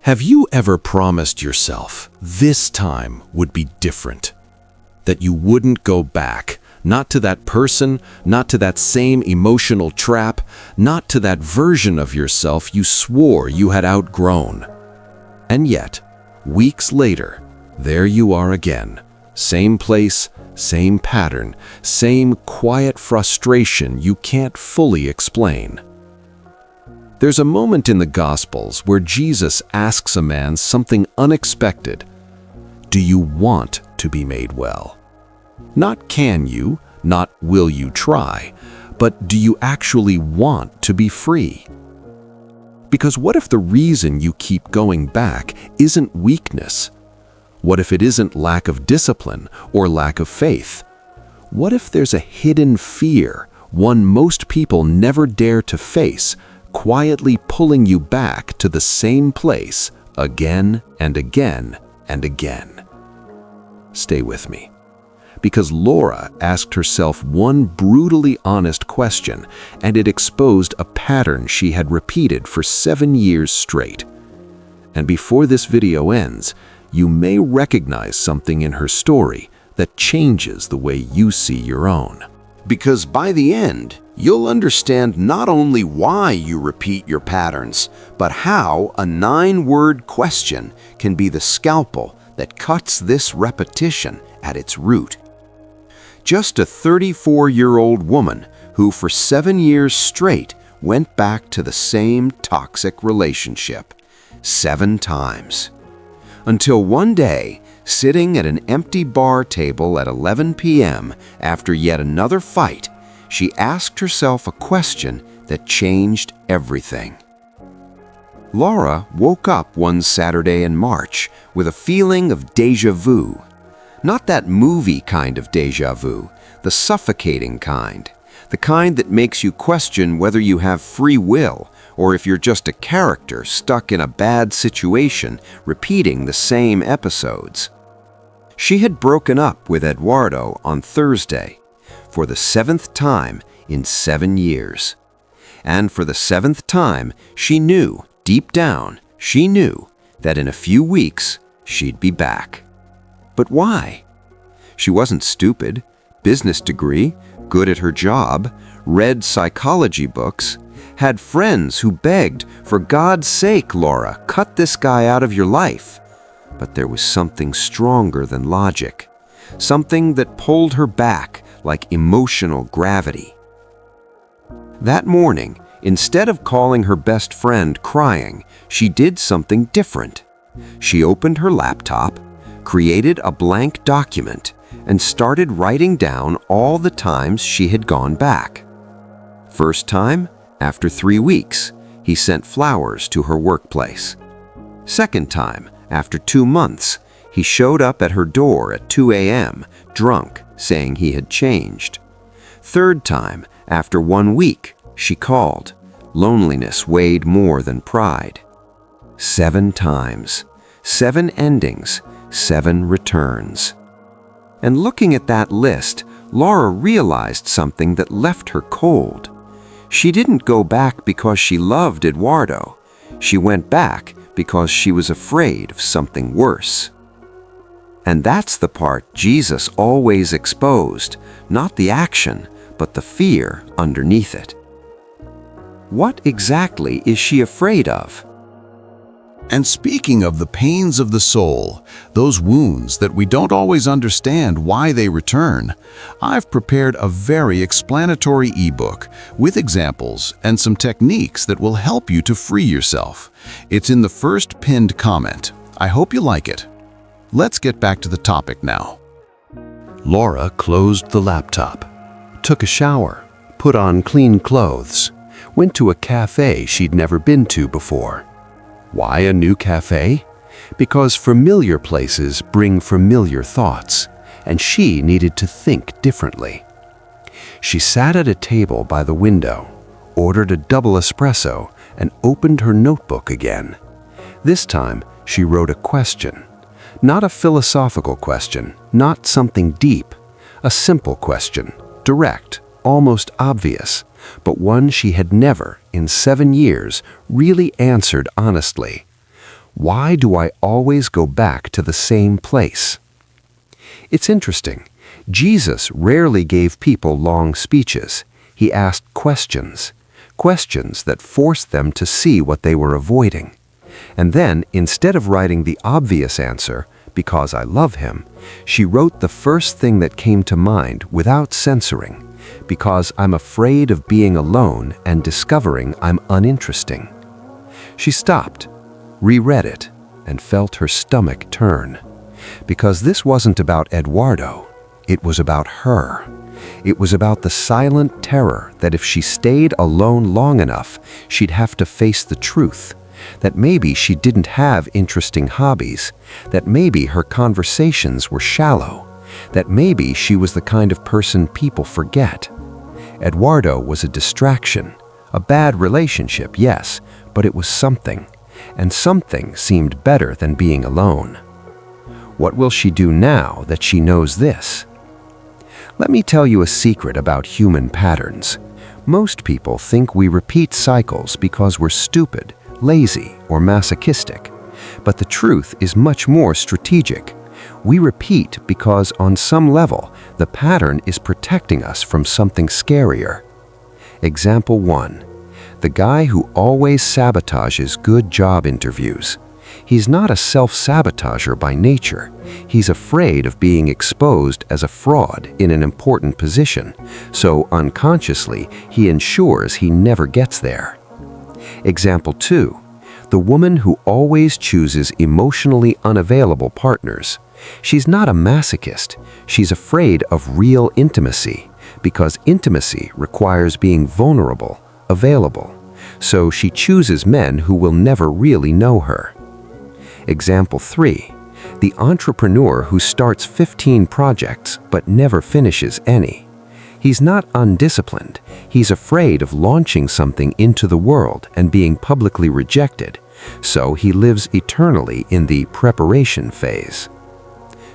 Have you ever promised yourself this time would be different? That you wouldn't go back, not to that person, not to that same emotional trap, not to that version of yourself you swore you had outgrown. And yet, weeks later, there you are again. Same place, same pattern, same quiet frustration you can't fully explain. There's a moment in the Gospels where Jesus asks a man something unexpected. Do you want to be made well? Not can you, not will you try, but do you actually want to be free? Because what if the reason you keep going back isn't weakness? What if it isn't lack of discipline or lack of faith? What if there's a hidden fear, one most people never dare to face, quietly pulling you back to the same place again and again and again? Stay with me. Because Laura asked herself one brutally honest question, and it exposed a pattern she had repeated for 7 years straight. And before this video ends, you may recognize something in her story that changes the way you see your own. Because by the end, you'll understand not only why you repeat your patterns, but how a 9-word question can be the scalpel that cuts this repetition at its root. Just a 34-year-old woman who for 7 years straight went back to the same toxic relationship 7 times. Until one day, sitting at an empty bar table at 11 p.m. after yet another fight, she asked herself a question that changed everything. Laura woke up one Saturday in March with a feeling of déjà vu. Not that movie kind of déjà vu, the suffocating kind, the kind that makes you question whether you have free will or if you're just a character stuck in a bad situation repeating the same episodes. She had broken up with Eduardo on Thursday for the 7th time in 7 years. And for the 7th time, she knew, deep down, she knew that in a few weeks she'd be back. But why? She wasn't stupid, business degree, good at her job, read psychology books, had friends who begged, for God's sake, Laura, cut this guy out of your life. But there was something stronger than logic, something that pulled her back like emotional gravity. That morning, instead of calling her best friend crying, she did something different. She opened her laptop, created a blank document, and started writing down all the times she had gone back. First time, after 3 weeks, he sent flowers to her workplace. Second time, after 2 months, he showed up at her door at 2 a.m., drunk, saying he had changed. Third time, after 1 week, she called. Loneliness weighed more than pride. 7 times, 7 endings, 7 returns. And looking at that list, Laura realized something that left her cold. She didn't go back because she loved Eduardo. She went back because she was afraid of something worse. And that's the part Jesus always exposed, not the action, but the fear underneath it. What exactly is she afraid of? And speaking of the pains of the soul, those wounds that we don't always understand why they return, I've prepared a very explanatory ebook with examples and some techniques that will help you to free yourself. It's in the first pinned comment. I hope you like it. Let's get back to the topic now. Laura closed the laptop, took a shower, put on clean clothes, went to a cafe she'd never been to before. Why a new cafe? Because familiar places bring familiar thoughts, and she needed to think differently. She sat at a table by the window, ordered a double espresso, and opened her notebook again. This time, she wrote a question. Not a philosophical question, not something deep. A simple question, direct, almost obvious, but one she had never, in 7 years, really answered honestly. Why do I always go back to the same place? It's interesting. Jesus rarely gave people long speeches. He asked questions that forced them to see what they were avoiding. And then, instead of writing the obvious answer, because I love him, she wrote the first thing that came to mind without censoring, because I'm afraid of being alone and discovering I'm uninteresting. She stopped, reread it, and felt her stomach turn. Because this wasn't about Eduardo, it was about her. It was about the silent terror that if she stayed alone long enough, she'd have to face the truth. That maybe she didn't have interesting hobbies, that maybe her conversations were shallow, that maybe she was the kind of person people forget. Eduardo was a distraction, a bad relationship, yes, but it was something, and something seemed better than being alone. What will she do now that she knows this? Let me tell you a secret about human patterns. Most people think we repeat cycles because we're stupid, lazy, or masochistic. But the truth is much more strategic. We repeat because on some level, the pattern is protecting us from something scarier. Example 1. The guy who always sabotages good job interviews. He's not a self-sabotager by nature. He's afraid of being exposed as a fraud in an important position, so unconsciously he ensures he never gets there. Example 2. The woman who always chooses emotionally unavailable partners. She's not a masochist. She's afraid of real intimacy, because intimacy requires being vulnerable, available. So she chooses men who will never really know her. Example 3. The entrepreneur who starts 15 projects but never finishes any. He's not undisciplined. He's afraid of launching something into the world and being publicly rejected, so he lives eternally in the preparation phase.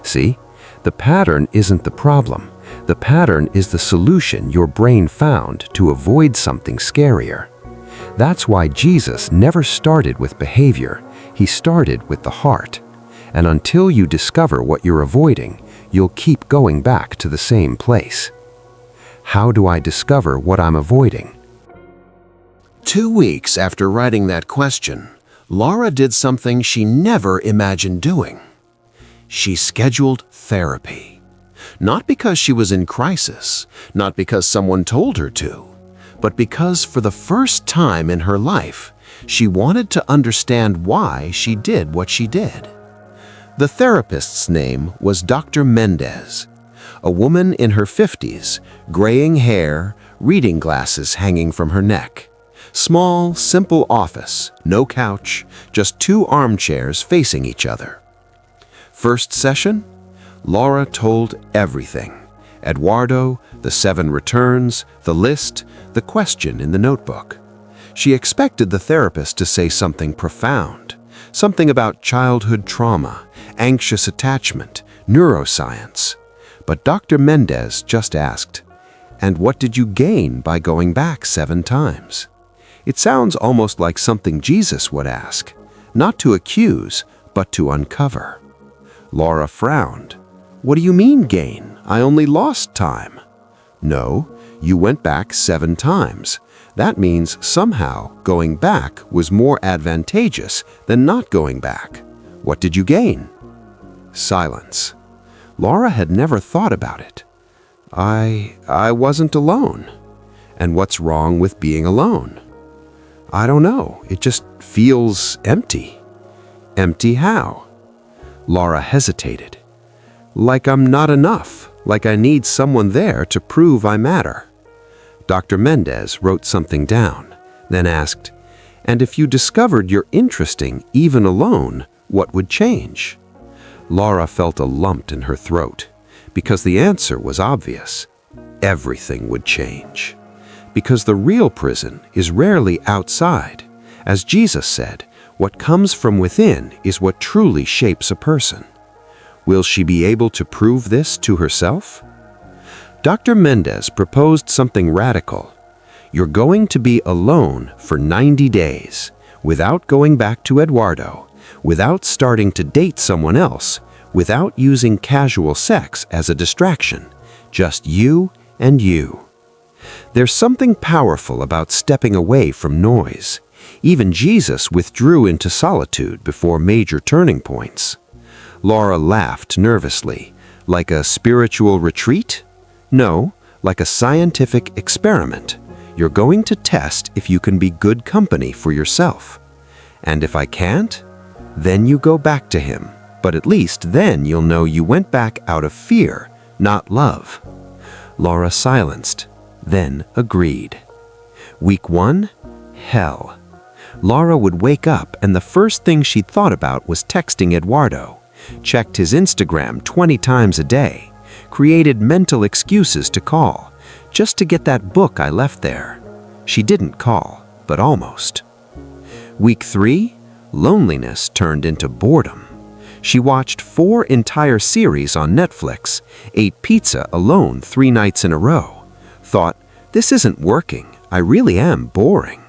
See, the pattern isn't the problem. The pattern is the solution your brain found to avoid something scarier. That's why Jesus never started with behavior. He started with the heart. And until you discover what you're avoiding, you'll keep going back to the same place. How do I discover what I'm avoiding? 2 weeks after writing that question, Laura did something she never imagined doing. She scheduled therapy. Not because she was in crisis, not because someone told her to, but because for the first time in her life, she wanted to understand why she did what she did. The therapist's name was Dr. Mendez, a woman in her 50s, graying hair, reading glasses hanging from her neck. Small, simple office, no couch, just 2 armchairs facing each other. First session, Laura told everything. Eduardo, the 7 returns, the list, the question in the notebook. She expected the therapist to say something profound, something about childhood trauma, anxious attachment, neuroscience. But Dr. Mendez just asked, "And what did you gain by going back 7 times?" It sounds almost like something Jesus would ask, not to accuse, but to uncover. Laura frowned. "What do you mean gain? I only lost time." "No, you went back 7 times. That means somehow going back was more advantageous than not going back. What did you gain?" Silence. Laura had never thought about it. I wasn't alone. And what's wrong with being alone? I don't know. It just feels empty. Empty how? Laura hesitated. Like I'm not enough, like I need someone there to prove I matter. Dr. Mendez wrote something down, then asked, "And if you discovered you're interesting even alone, what would change?" Laura felt a lump in her throat, because the answer was obvious. Everything would change. Because the real prison is rarely outside. As Jesus said, what comes from within is what truly shapes a person. Will she be able to prove this to herself? Dr. Mendez proposed something radical. You're going to be alone for 90 days, without going back to Eduardo, without starting to date someone else, without using casual sex as a distraction, just you and you. There's something powerful about stepping away from noise. Even Jesus withdrew into solitude before major turning points. Laura laughed nervously. Like a spiritual retreat? No, like a scientific experiment. You're going to test if you can be good company for yourself. And if I can't, then you go back to him. But at least then you'll know you went back out of fear, not love. Laura silenced, then agreed. Week 1, hell. Laura would wake up and the first thing she'd thought about was texting Eduardo. Checked his Instagram 20 times a day. Created mental excuses to call, just to get that book I left there. She didn't call, but almost. Week 3, loneliness turned into boredom. She watched 4 entire series on Netflix, ate pizza alone 3 nights in a row. Thought, this isn't working, I really am boring.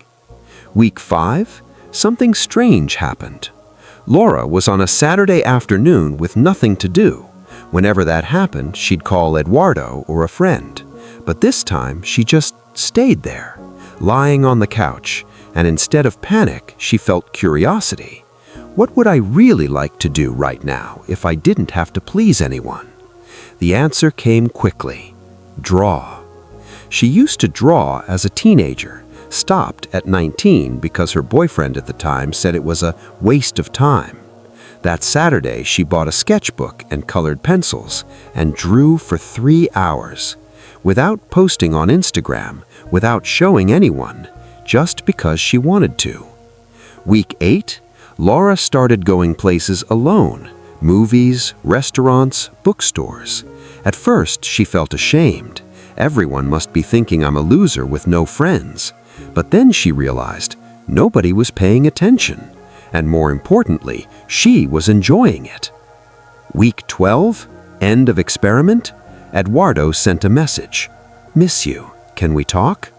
Week 5, something strange happened. Laura was on a Saturday afternoon with nothing to do. Whenever that happened, she'd call Eduardo or a friend. But this time, she just stayed there, lying on the couch, and instead of panic, she felt curiosity. What would I really like to do right now if I didn't have to please anyone? The answer came quickly. Draw. She used to draw as a teenager, stopped at 19 because her boyfriend at the time said it was a waste of time. That Saturday, she bought a sketchbook and colored pencils and drew for 3 hours, without posting on Instagram, without showing anyone, just because she wanted to. Week 8, Laura started going places alone, movies, restaurants, bookstores. At first, she felt ashamed. Everyone must be thinking I'm a loser with no friends. But then she realized nobody was paying attention. And more importantly, she was enjoying it. Week 12, end of experiment, Eduardo sent a message. Miss you, can we talk?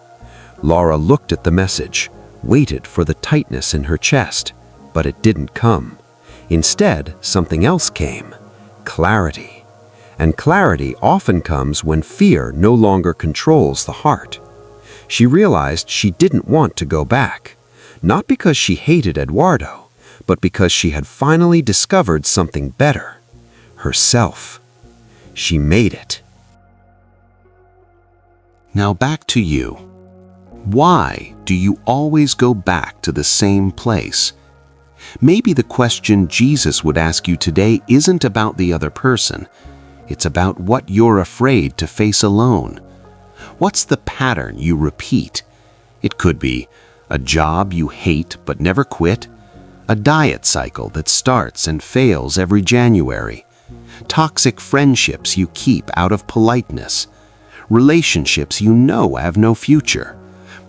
Laura looked at the message, waited for the tightness in her chest, but it didn't come. Instead, something else came, clarity. And clarity often comes when fear no longer controls the heart. She realized she didn't want to go back, not because she hated Eduardo, but because she had finally discovered something better, herself. She made it. Now back to you. Why do you always go back to the same place? Maybe the question Jesus would ask you today isn't about the other person. It's about what you're afraid to face alone. What's the pattern you repeat? It could be a job you hate but never quit, a diet cycle that starts and fails every January, toxic friendships you keep out of politeness, relationships you know have no future,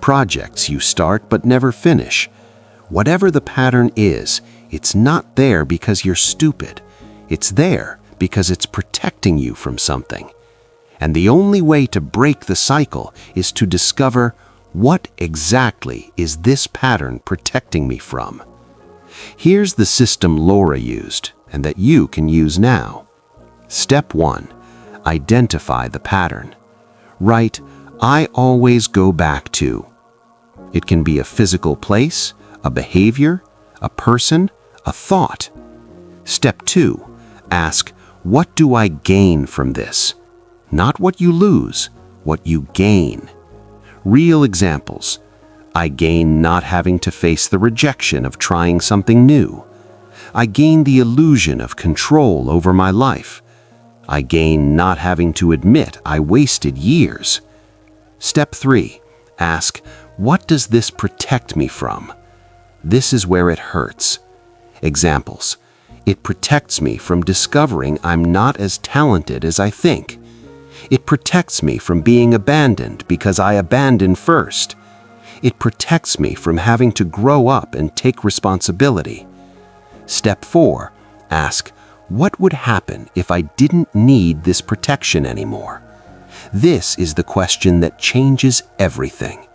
projects you start but never finish. Whatever the pattern is, it's not there because you're stupid. It's there because it's protecting you from something. And the only way to break the cycle is to discover what exactly is this pattern protecting me from. Here's the system Laura used and that you can use now. Step 1. Identify the pattern. Write, I always go back to. It can be a physical place, a behavior, a person, a thought. Step 2. Ask, what do I gain from this? Not what you lose, what you gain. Real examples. I gain not having to face the rejection of trying something new. I gain the illusion of control over my life. I gain not having to admit I wasted years. Step 3. Ask, what does this protect me from? This is where it hurts. Examples. It protects me from discovering I'm not as talented as I think. It protects me from being abandoned because I abandoned first. It protects me from having to grow up and take responsibility. Step 4. Ask, what would happen if I didn't need this protection anymore? This is the question that changes everything,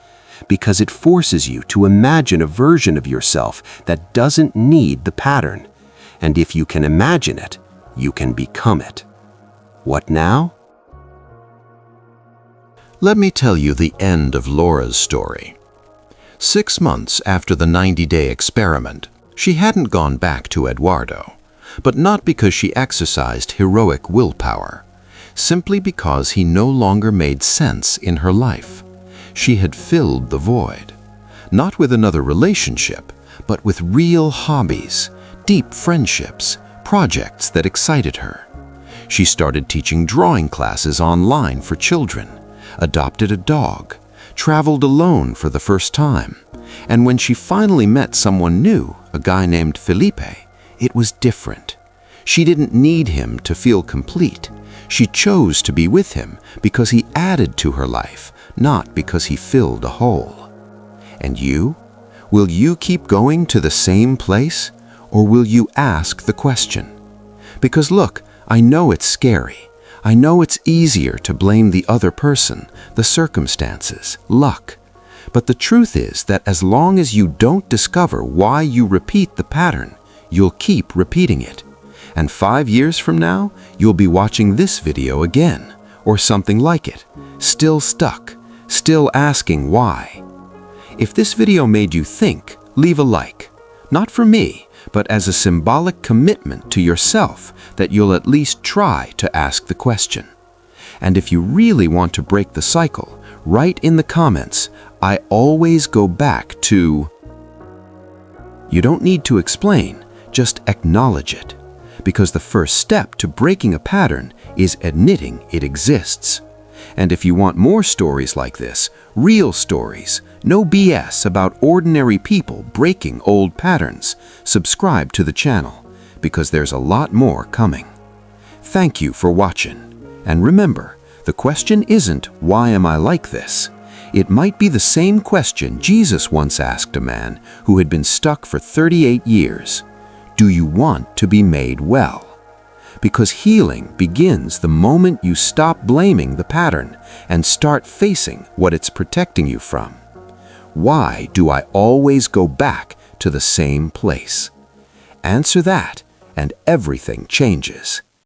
because it forces you to imagine a version of yourself that doesn't need the pattern, And if you can imagine it, you can become it. What now? Let me tell you the end of Laura's story. 6 months after the 90-day experiment, she hadn't gone back to Eduardo, but not because she exercised heroic willpower, simply because he no longer made sense in her life. She had filled the void, not with another relationship, but with real hobbies, deep friendships, projects that excited her. She started teaching drawing classes online for children, adopted a dog, traveled alone for the first time, and when she finally met someone new, a guy named Felipe, it was different. She didn't need him to feel complete. She chose to be with him because he added to her life, not because he filled a hole. And you? Will you keep going to the same place, or will you ask the question? Because look, I know it's scary. I know it's easier to blame the other person, the circumstances, luck. But the truth is that as long as you don't discover why you repeat the pattern, you'll keep repeating it. And 5 years from now, you'll be watching this video again, or something like it, still stuck, still asking why. If this video made you think, leave a like. Not for me, but as a symbolic commitment to yourself that you'll at least try to ask the question. And if you really want to break the cycle, write in the comments, I always go back to... You don't need to explain, just acknowledge it. Because the first step to breaking a pattern is admitting it exists. And if you want more stories like this, real stories, no BS about ordinary people breaking old patterns, subscribe to the channel, because there's a lot more coming. Thank you for watching. And remember, the question isn't, why am I like this? It might be the same question Jesus once asked a man who had been stuck for 38 years. Do you want to be made well? Because healing begins the moment you stop blaming the pattern and start facing what it's protecting you from. Why do I always go back to the same place? Answer that, and everything changes.